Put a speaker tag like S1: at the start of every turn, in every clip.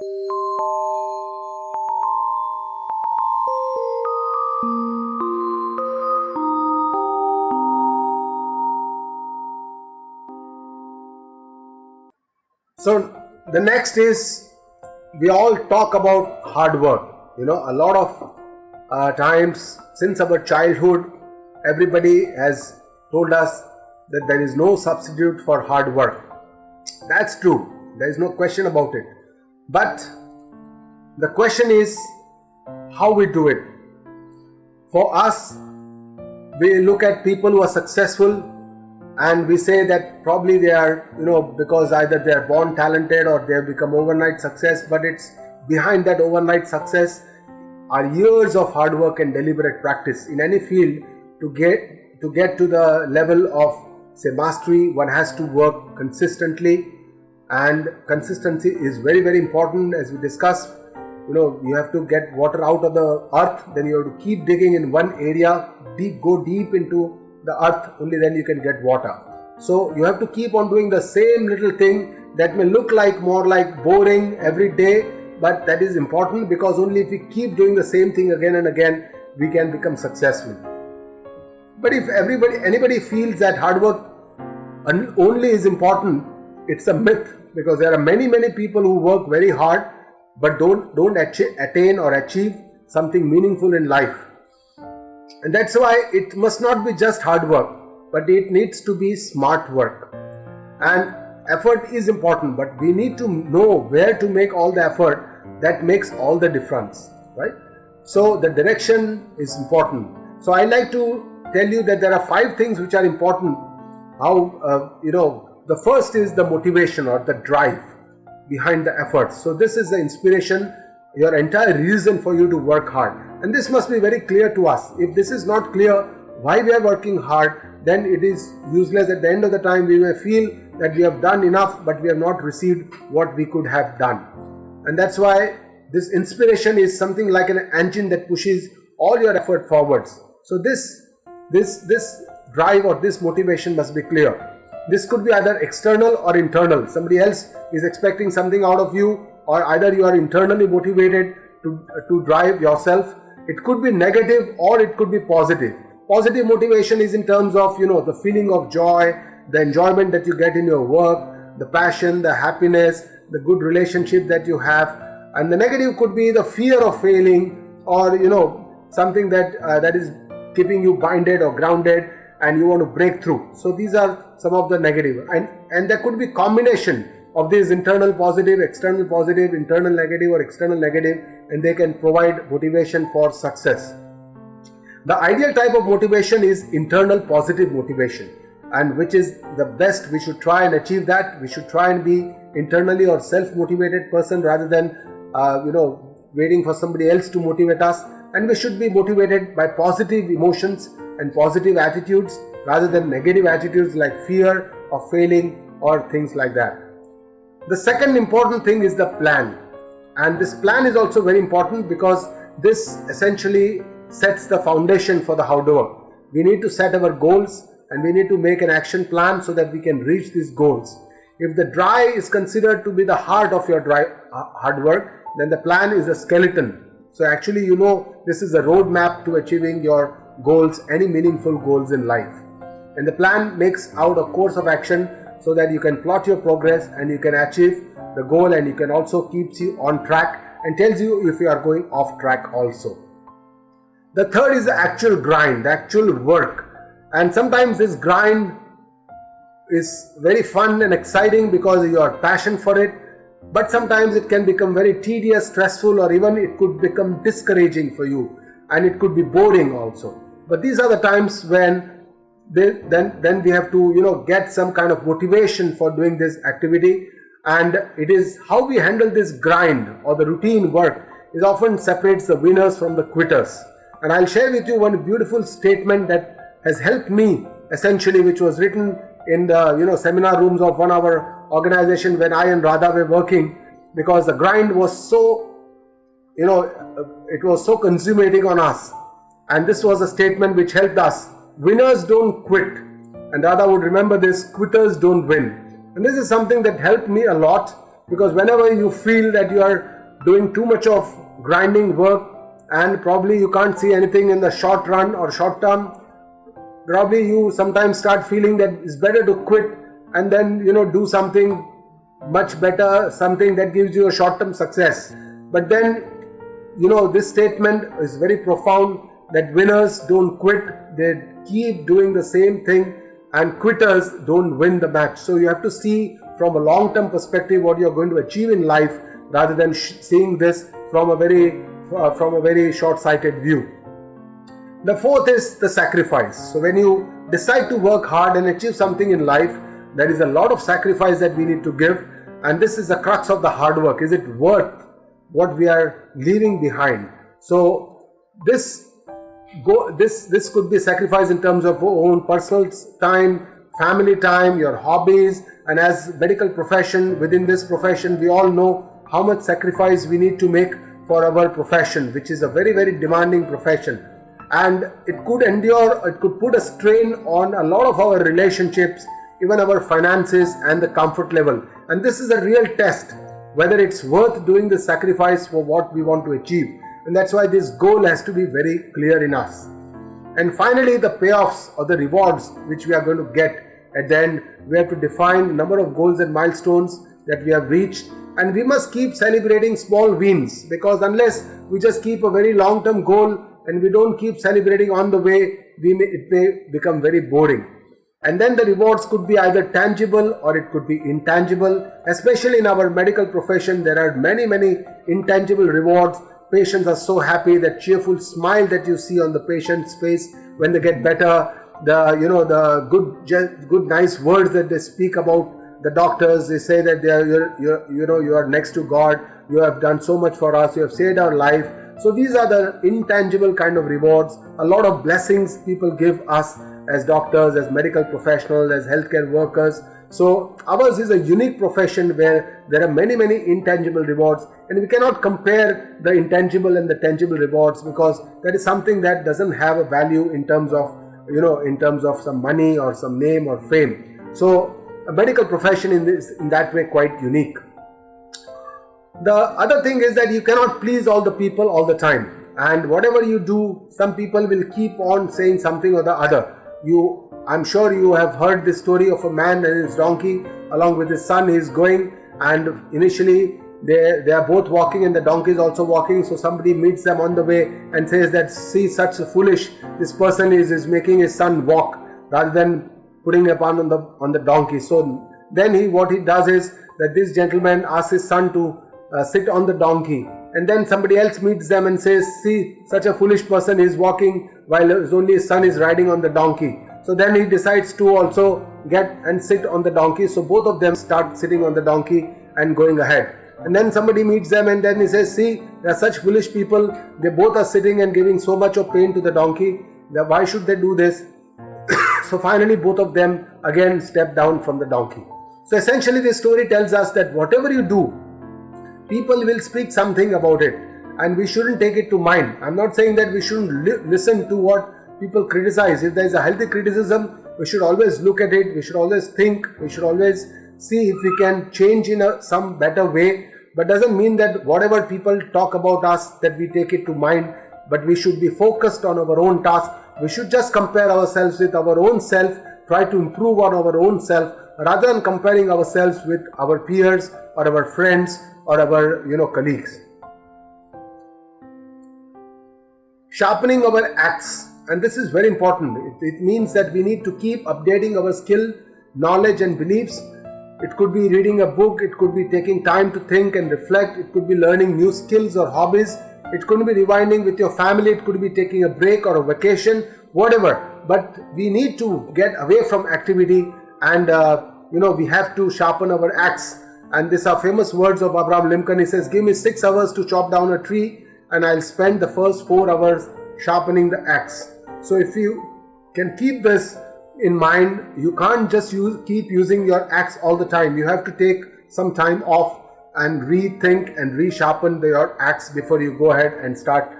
S1: So the next is, we all talk about hard work. A lot of times since our childhood, everybody has told us that there is no substitute for hard work. That's true. There is no question about it. But the question is how we do it. For us, we look at people who are successful and we say that probably they are, because either they are born talented or they have become overnight success, but it's behind that overnight success are years of hard work and deliberate practice. In any field, to get to the level of, say, mastery, one has to work consistently, and consistency is very, very important. As we discussed, you have to get water out of the earth, then you have to keep digging in one area, go deep into the earth, only then you can get water. So you have to keep on doing the same little thing that may look like more like boring every day, but that is important, because only if we keep doing the same thing again and again, we can become successful. But if anybody feels that hard work only is important, it's a myth, because there are many people who work very hard but don't attain or achieve something meaningful in life. And that's why it must not be just hard work, but it needs to be smart work. And effort is important, but we need to know where to make all the effort that makes all the difference, right? So the direction is important. So I like to tell you that there are 5 things which are important. The first is the motivation or the drive behind the effort. So this is the inspiration, your entire reason for you to work hard. And this must be very clear to us. If this is not clear why we are working hard, then it is useless. At the end of the time, we may feel that we have done enough, but we have not received what we could have done. And that's why this inspiration is something like an engine that pushes all your effort forwards. So this drive or this motivation must be clear. This could be either external or internal. Somebody else is expecting something out of you, or either you are internally motivated to drive yourself. It could be negative or it could be positive. Positive motivation is in terms of, the feeling of joy, the enjoyment that you get in your work, the passion, the happiness, the good relationship that you have. And the negative could be the fear of failing, or, something that is keeping you binded or grounded and you want to break through. So these are some of the negative. And there could be combination of these internal positive, external positive, internal negative or external negative, and they can provide motivation for success. The ideal type of motivation is internal positive motivation, and which is the best. We should try and achieve that. We should try and be internally or self-motivated person rather than waiting for somebody else to motivate us. And we should be motivated by positive emotions and positive attitudes rather than negative attitudes like fear of failing or things like that. The second important thing is the plan. And this plan is also very important, because this essentially sets the foundation for the hard work. We need to set our goals and we need to make an action plan so that we can reach these goals. If the drive is considered to be the heart of your hard work, then the plan is a skeleton. So actually, this is a roadmap to achieving your goals, any meaningful goals in life. And the plan makes out a course of action so that you can plot your progress and you can achieve the goal, and you can also keeps you on track and tells you if you are going off track also. The third is the actual grind, the actual work. And sometimes this grind is very fun and exciting because you are passionate for it, but sometimes it can become very tedious, stressful, or even it could become discouraging for you, and it could be boring also. But these are the times when then we have to get some kind of motivation for doing this activity. And it is how we handle this grind or the routine work is often separates the winners from the quitters. And I'll share with you one beautiful statement that has helped me essentially, which was written in the seminar rooms of one of our organization when I and Radha were working, because the grind was so it was so consummating on us. And this was a statement which helped us. Winners don't quit. And Radha would remember this: quitters don't win. And this is something that helped me a lot, because whenever you feel that you are doing too much of grinding work and probably you can't see anything in the short run or short term, probably you sometimes start feeling that it's better to quit and then do something much better, something that gives you a short-term success. But then this statement is very profound, that winners don't quit, they keep doing the same thing, and quitters don't win the match. So you have to see from a long-term perspective what you're going to achieve in life, rather than seeing this from a very short-sighted view. The fourth is the sacrifice. So when you decide to work hard and achieve something in life, there is a lot of sacrifice that we need to give, and this is the crux of the hard work. Is it worth what we are leaving behind? So this could be sacrifice in terms of own personal time, family time, your hobbies, and as medical profession, within this profession we all know how much sacrifice we need to make for our profession, which is a very, very demanding profession, and it could put a strain on a lot of our relationships, even our finances and the comfort level. And this is a real test whether it's worth doing the sacrifice for what we want to achieve. And that's why this goal has to be very clear in us. And finally, the payoffs or the rewards which we are going to get at the end, we have to define number of goals and milestones that we have reached, and we must keep celebrating small wins, because unless we just keep a very long-term goal and we don't keep celebrating on the way, it may become very boring. And then the rewards could be either tangible or it could be intangible. Especially in our medical profession, there are many, many intangible rewards. Patients are so happy, that cheerful smile that you see on the patient's face when they get better, the good nice words that they speak about the doctors. They say that you are next to God, you have done so much for us, you have saved our life. So these are the intangible kind of rewards. A lot of blessings people give us as doctors, as medical professionals, as healthcare workers. So ours is a unique profession where there are many, many intangible rewards, and we cannot compare the intangible and the tangible rewards, because that is something that doesn't have a value in terms of some money or some name or fame. So a medical profession in that way quite unique. The other thing is that you cannot please all the people all the time, and whatever you do, some people will keep on saying something or the other. I'm sure you have heard the story of a man and his donkey along with his son. He is going, and initially they are both walking and the donkey is also walking. So somebody meets them on the way and says that, see, such a foolish, this person is making his son walk rather than putting him on the donkey. So then what he does is that this gentleman asks his son to sit on the donkey, and then somebody else meets them and says, see, such a foolish person is walking while only his son is riding on the donkey. So then he decides to also get and sit on the donkey. So both of them start sitting on the donkey and going ahead. And then somebody meets them and then he says, see, they are such foolish people, they both are sitting and giving so much of pain to the donkey, why should they do this? So finally both of them again step down from the donkey. So essentially this story tells us that whatever you do, people will speak something about it, and we shouldn't take it to mind. I'm not saying that we shouldn't listen to what people criticize. If there is a healthy criticism, we should always look at it, we should always think, we should always see if we can change in some better way. But doesn't mean that whatever people talk about us, that we take it to mind, but we should be focused on our own task. We should just compare ourselves with our own self, try to improve on our own self, rather than comparing ourselves with our peers or our friends or our colleagues. Sharpening our axe, and this is very important. It means that we need to keep updating our skill, knowledge and beliefs. It could be reading a book, it could be taking time to think and reflect, it could be learning new skills or hobbies, it could be rewinding with your family, it could be taking a break or a vacation, whatever. But we need to get away from activity, and we have to sharpen our axe. And these are famous words of Abraham Lincoln. He says, give me 6 hours to chop down a tree, and I'll spend the first 4 hours sharpening the axe. So if you can keep this in mind, you can't just keep using your axe all the time. You have to take some time off and rethink and resharpen your axe before you go ahead and start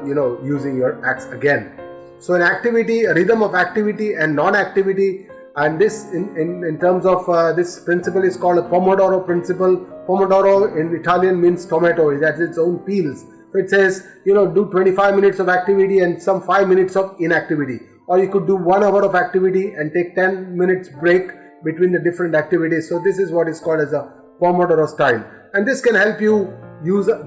S1: using your axe again. So an activity, a rhythm of activity and non-activity And this in terms of this principle is called a Pomodoro principle. Pomodoro in Italian means tomato. It has its own peels. So it says, do 25 minutes of activity and some 5 minutes of inactivity. Or you could do 1 hour of activity and take 10 minutes break between the different activities. So this is what is called as a Pomodoro style. And this can help you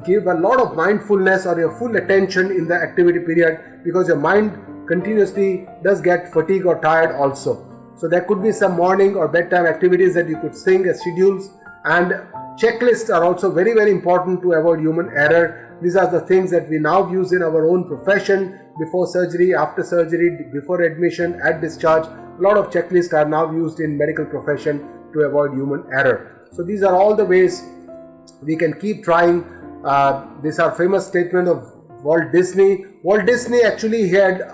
S1: give a lot of mindfulness or your full attention in the activity period, because your mind continuously does get fatigued or tired also. So there could be some morning or bedtime activities that you could think as schedules, and checklists are also very, very important to avoid human error. These are the things that we now use in our own profession: before surgery, after surgery, before admission, at discharge. A lot of checklists are now used in medical profession to avoid human error. So these are all the ways we can keep trying. These are famous statement of Walt Disney. Walt Disney actually, he had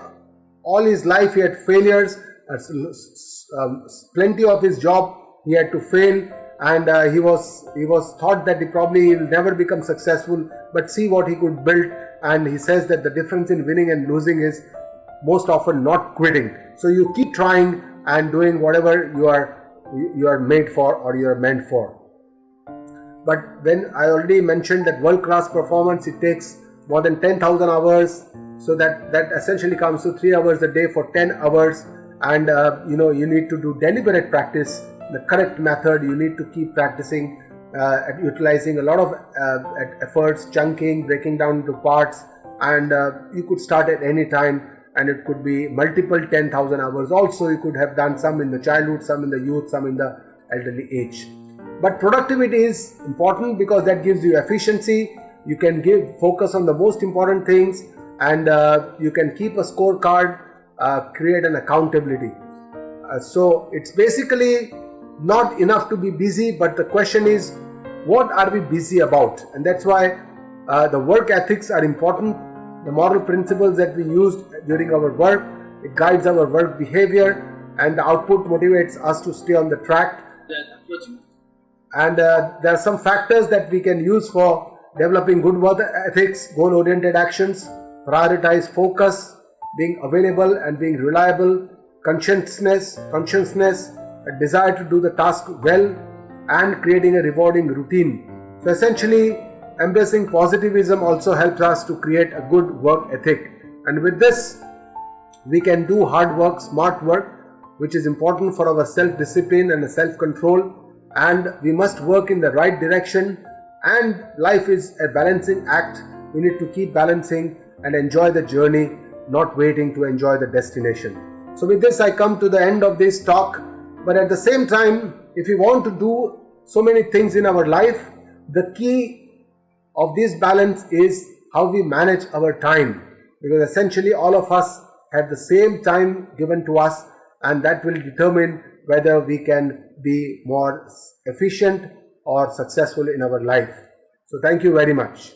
S1: all his life, he had failures. Plenty of his job he had to fail, and he was thought that he probably will never become successful, but see what he could build. And he says that the difference in winning and losing is most often not quitting. So you keep trying and doing whatever you are made for or you are meant for. But when I already mentioned that world-class performance, it takes more than 10,000 hours. So that essentially comes to 3 hours a day for 10 hours. And you need to do deliberate practice, the correct method. You need to keep practicing, utilizing a lot of efforts, chunking, breaking down into parts. And you could start at any time, and it could be multiple 10,000 hours. Also, you could have done some in the childhood, some in the youth, some in the elderly age. But productivity is important because that gives you efficiency. You can focus on the most important things, and you can keep a scorecard, create an accountability. So it's basically not enough to be busy, but the question is, what are we busy about? And that's why the work ethics are important. The moral principles that we used during our work, it guides our work behavior, and the output motivates us to stay on the track. And there are some factors that we can use for developing good work ethics: goal-oriented actions, prioritize focus, being available and being reliable, conscientiousness, a desire to do the task well, and creating a rewarding routine. So essentially, embracing positivism also helps us to create a good work ethic. And with this, we can do hard work, smart work, which is important for our self-discipline and self-control. And we must work in the right direction. And life is a balancing act. We need to keep balancing and enjoy the journey, not waiting to enjoy the destination. So with this, I come to the end of this talk. But at the same time, if we want to do so many things in our life, the key of this balance is how we manage our time. Because essentially all of us have the same time given to us, and that will determine whether we can be more efficient or successful in our life. So thank you very much.